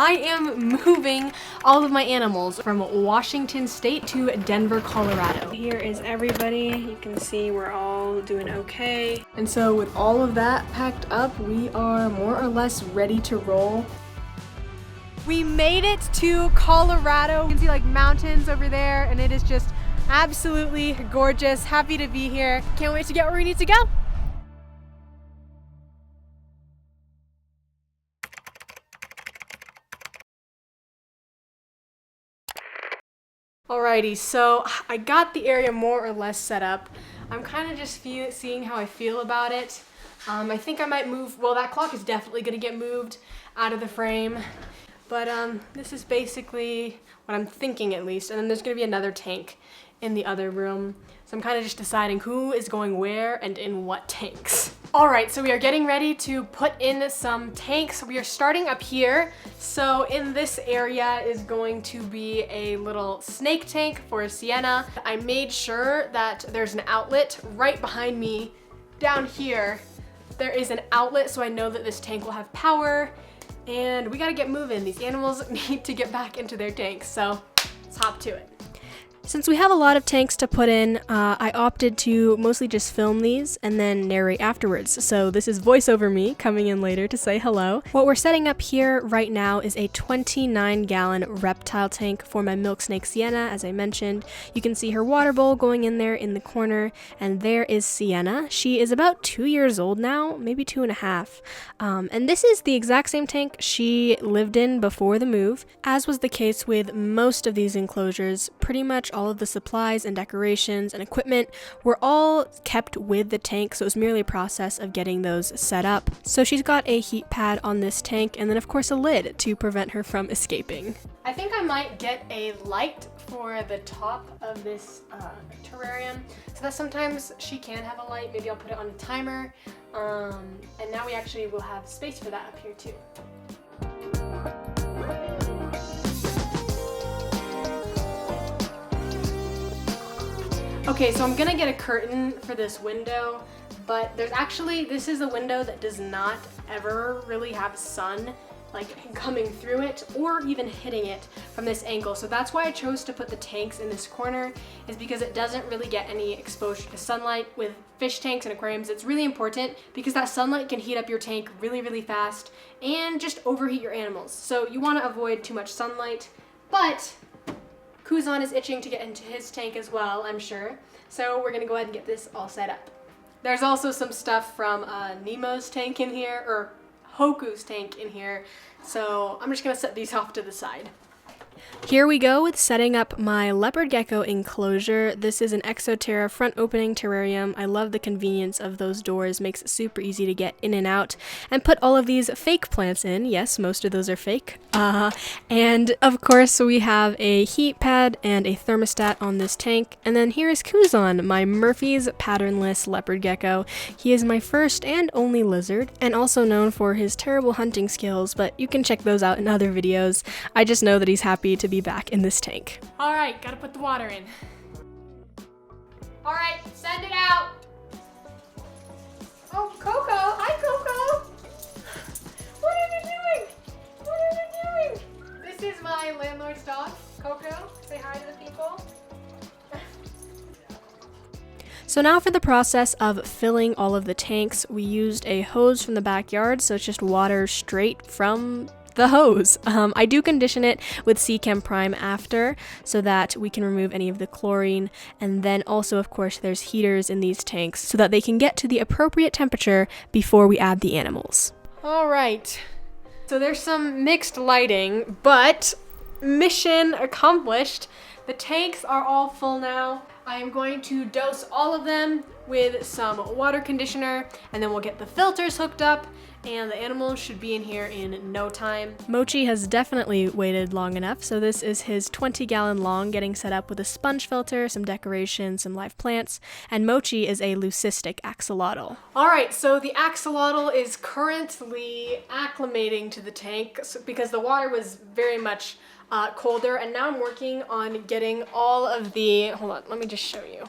I am moving all of my animals from Washington State to Denver, Colorado. Here is everybody. You can see we're all doing okay. And so with all of that packed up, we are more or less ready to roll. We made it to Colorado. You can see like mountains over there, and it is just absolutely gorgeous. Happy to be here. Can't wait to get where we need to go. Alrighty, so I got the area more or less set up. I'm kind of just seeing how I feel about it. I think I might move, well, that clock is definitely going to get moved out of the frame. But this is basically what I'm thinking, at least. And then there's going to be another tank in the other room. So I'm kind of just deciding who is going where and in what tanks. All right, so we are getting ready to put in some tanks. We are starting up here. So in this area is going to be a little snake tank for Sienna. I made sure that there's an outlet right behind me down here. There is an outlet, so I know that this tank will have power. And we gotta get moving. These animals need to get back into their tanks, so let's hop to it. Since we have a lot of tanks to put in, I opted to mostly just film these and then narrate afterwards. So this is voiceover me coming in later to say hello. What we're setting up here right now is a 29-gallon reptile tank for my milk snake Sienna, as I mentioned. You can see her water bowl going in there in the corner, and there is Sienna. She is about 2 years old now, maybe 2.5. And this is the exact same tank she lived in before the move. As was the case with most of these enclosures, pretty much all of the supplies and decorations and equipment were all kept with the tank, so it was merely a process of getting those set up. So she's got a heat pad on this tank, and then of course a lid to prevent her from escaping. I think I might get a light for the top of this terrarium, so that sometimes she can have a light. Maybe I'll put it on a timer, and now we actually will have space for that up here too. Okay, so I'm gonna get a curtain for this window, but this is a window that does not ever really have sun like coming through it or even hitting it from this angle. So that's why I chose to put the tanks in this corner, is because it doesn't really get any exposure to sunlight. With fish tanks and aquariums, it's really important because that sunlight can heat up your tank really, really fast and just overheat your animals. So you wanna avoid too much sunlight, but Kuzan is itching to get into his tank as well, I'm sure. So we're gonna go ahead and get this all set up. There's also some stuff from Nemo's tank in here, or Hoku's tank in here. So I'm just gonna set these off to the side. Here we go with setting up my leopard gecko enclosure. This is an Exoterra front opening terrarium. I love the convenience of those doors, makes it super easy to get in and out, and put all of these fake plants in. Yes, most of those are fake. And of course we have a heat pad and a thermostat on this tank. And then here is Kuzan, my Murphy's patternless leopard gecko. He is my first and only lizard, and also known for his terrible hunting skills, but you can check those out in other videos. I just know that he's happy to be back in this tank. All right, gotta put the water in. All right, send it out. Oh, Coco, hi Coco. What are you doing? What are you doing? This is my landlord's dog, Coco. Say hi to the people. So now for the process of filling all of the tanks, we used a hose from the backyard, so it's just water straight from the hose. I do condition it with Chem Prime after, so that we can remove any of the chlorine, and then also of course there's heaters in these tanks so that they can get to the appropriate temperature before we add the animals. Alright, so there's some mixed lighting, but mission accomplished. The tanks are all full now. I am going to dose all of them with some water conditioner, and then we'll get the filters hooked up, and the animals should be in here in no time. Mochi has definitely waited long enough, so this is his 20-gallon long getting set up with a sponge filter, some decoration, some live plants, and Mochi is a leucistic axolotl. Alright, so the axolotl is currently acclimating to the tank because the water was very much colder, and now I'm working on getting all of the, hold on, let me just show you.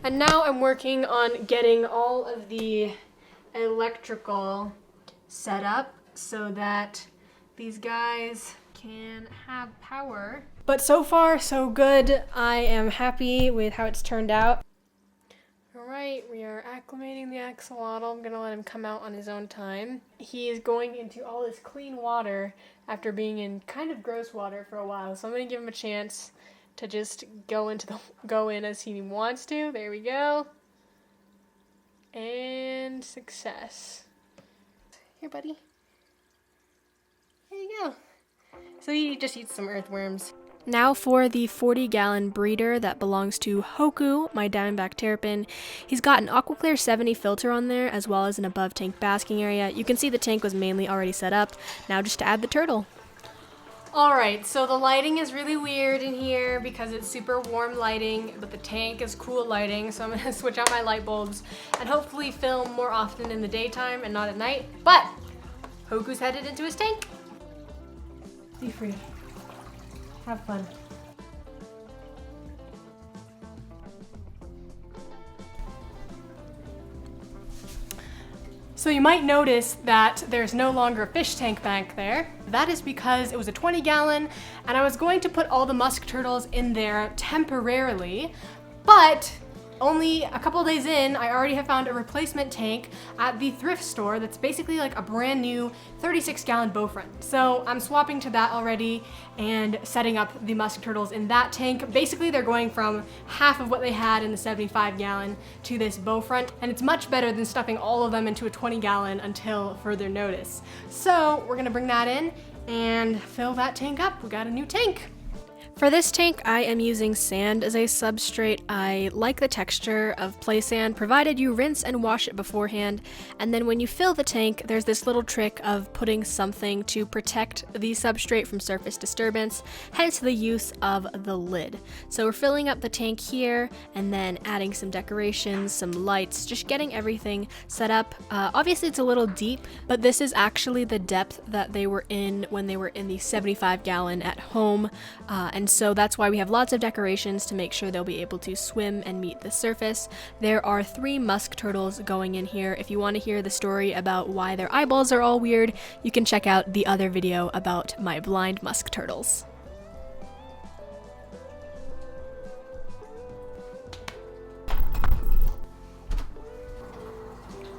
And now I'm working on getting all of the electrical set up so that these guys can have power. But so far, so good. I am happy with how it's turned out. All right, we are acclimating the axolotl. I'm gonna let him come out on his own time. He is going into all this clean water after being in kind of gross water for a while. So I'm gonna give him a chance to just go in as he wants to. There we go. And success. Here, buddy. There you go. So he just eats some earthworms. Now for the 40-gallon breeder that belongs to Hoku, my diamondback terrapin. He's got an AquaClear 70 filter on there, as well as an above tank basking area. You can see the tank was mainly already set up. Now just to add the turtle. Alright, so the lighting is really weird in here because it's super warm lighting, but the tank is cool lighting, so I'm going to switch out my light bulbs and hopefully film more often in the daytime and not at night. But Hoku's headed into his tank. Be free. Have fun. So you might notice that there's no longer a fish tank back there. That is because it was a 20-gallon and I was going to put all the musk turtles in there temporarily, but only a couple days in, I already have found a replacement tank at the thrift store that's basically like a brand new 36-gallon Bowfront. So I'm swapping to that already and setting up the musk turtles in that tank. Basically, they're going from half of what they had in the 75-gallon to this Bowfront, and it's much better than stuffing all of them into a 20-gallon until further notice. So we're gonna bring that in and fill that tank up. We got a new tank. For this tank, I am using sand as a substrate. I like the texture of play sand, provided you rinse and wash it beforehand. And then when you fill the tank, there's this little trick of putting something to protect the substrate from surface disturbance, hence the use of the lid. So we're filling up the tank here and then adding some decorations, some lights, just getting everything set up. Obviously it's a little deep, but this is actually the depth that they were in when they were in the 75-gallon at home. And so that's why we have lots of decorations to make sure they'll be able to swim and meet the surface. There are 3 musk turtles going in here. If you want to hear the story about why their eyeballs are all weird, you can check out the other video about my blind musk turtles.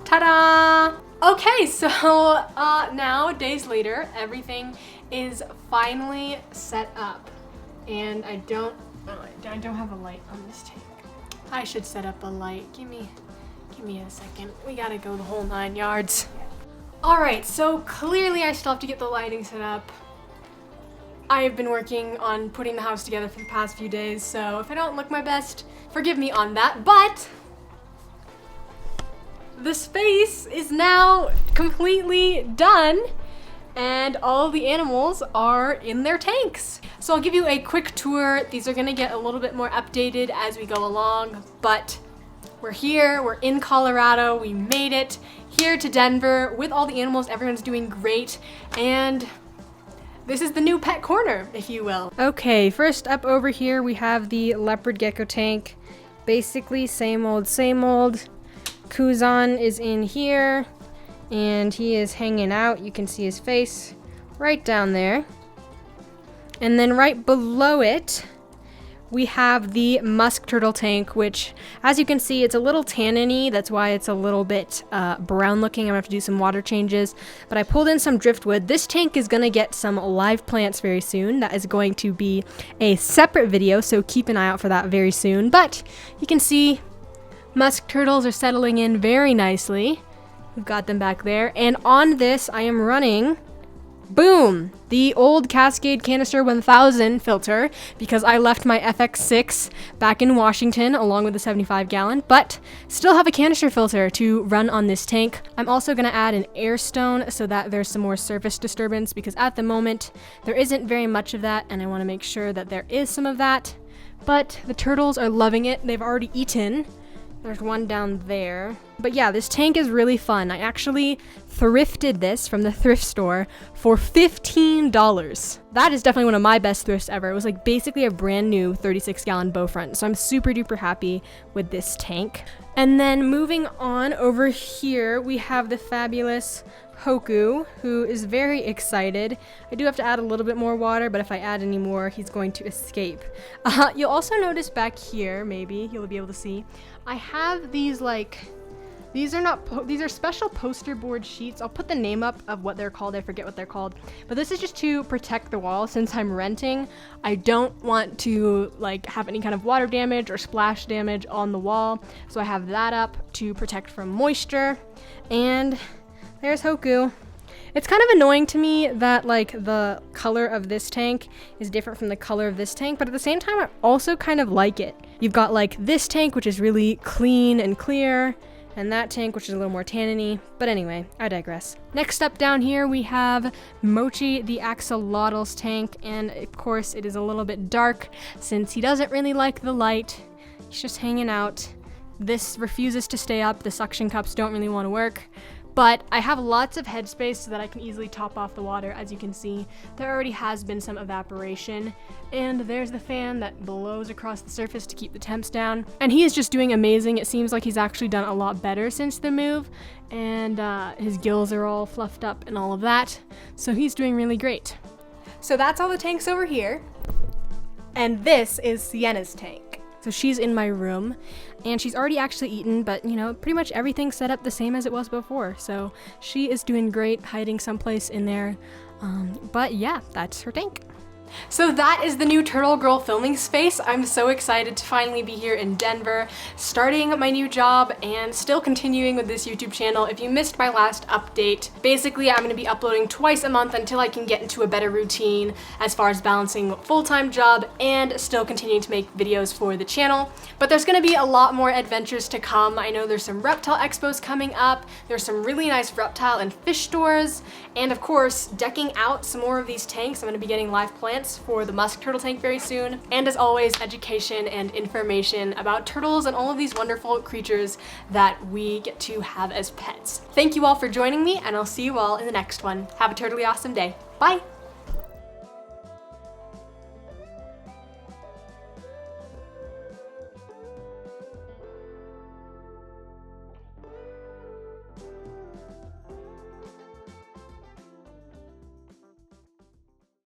Ta-da! Okay, so now, days later, everything is finally set up. And I don't have a light on this tank. I should set up a light. Give me a second. We gotta go the whole 9 yards. Alright, so clearly I still have to get the lighting set up. I have been working on putting the house together for the past few days, so if I don't look my best, forgive me on that, but the space is now completely done. And all the animals are in their tanks. So I'll give you a quick tour. These are gonna get a little bit more updated as we go along, but we're here, we're in Colorado, we made it here to Denver with all the animals. Everyone's doing great, and this is the new pet corner, if you will. Okay, first up over here we have the leopard gecko tank. Basically same old, same old. Kuzan is in here. And he is hanging out. You can see his face right down there. And then right below it, we have the musk turtle tank, which, as you can see, it's a little tannin-y. That's why it's a little bit brown looking. I'm gonna have to do some water changes. But I pulled in some driftwood. This tank is gonna get some live plants very soon. That is going to be a separate video, so keep an eye out for that very soon. But you can see musk turtles are settling in very nicely. We've got them back there. And on this, I am running, boom, the old Cascade Canister 1000 filter, because I left my FX6 back in Washington along with the 75-gallon, but still have a canister filter to run on this tank. I'm also going to add an air stone so that there's some more surface disturbance, because at the moment, there isn't very much of that, and I want to make sure that there is some of that. But the turtles are loving it. They've already eaten. There's one down there. But yeah, this tank is really fun. I actually thrifted this from the thrift store for $15. That is definitely one of my best thrifts ever. It was like basically a brand new 36-gallon Bowfront. So I'm super duper happy with this tank. And then moving on over here, we have the fabulous Hoku, who is very excited. I do have to add a little bit more water, but if I add any more, he's going to escape. You'll also notice back here, maybe you'll be able to see, I have these these are special poster board sheets. I'll put the name up of what they're called. I forget what they're called. But this is just to protect the wall. Since I'm renting, I don't want to have any kind of water damage or splash damage on the wall. So I have that up to protect from moisture. And there's Hoku. It's kind of annoying to me that the color of this tank is different from the color of this tank, but at the same time I also kind of like it. You've got this tank, which is really clean and clear, and that tank, which is a little more tanniny. But anyway, I digress. Next up down here, we have Mochi, the axolotl's tank, and of course it is a little bit dark since he doesn't really like the light. He's just hanging out. This refuses to stay up. The suction cups don't really want to work. But I have lots of headspace so that I can easily top off the water. As you can see, there already has been some evaporation. And there's the fan that blows across the surface to keep the temps down. And he is just doing amazing. It seems like he's actually done a lot better since the move. And his gills are all fluffed up and all of that. So he's doing really great. So that's all the tanks over here. And this is Sienna's tank. So she's in my room, and she's already actually eaten, but pretty much everything's set up the same as it was before. So she is doing great, hiding someplace in there. But yeah, that's her tank. So that is the new Turtle Girl filming space. I'm so excited to finally be here in Denver, starting my new job and still continuing with this YouTube channel. If you missed my last update, basically I'm going to be uploading twice a month until I can get into a better routine as far as balancing a full-time job and still continuing to make videos for the channel. But there's going to be a lot more adventures to come. I know there's some reptile expos coming up. There's some really nice reptile and fish stores. And of course, decking out some more of these tanks. I'm going to be getting live plants for the musk turtle tank very soon. And as always, education and information about turtles and all of these wonderful creatures that we get to have as pets. Thank you all for joining me, and I'll see you all in the next one. Have a totally awesome day. Bye!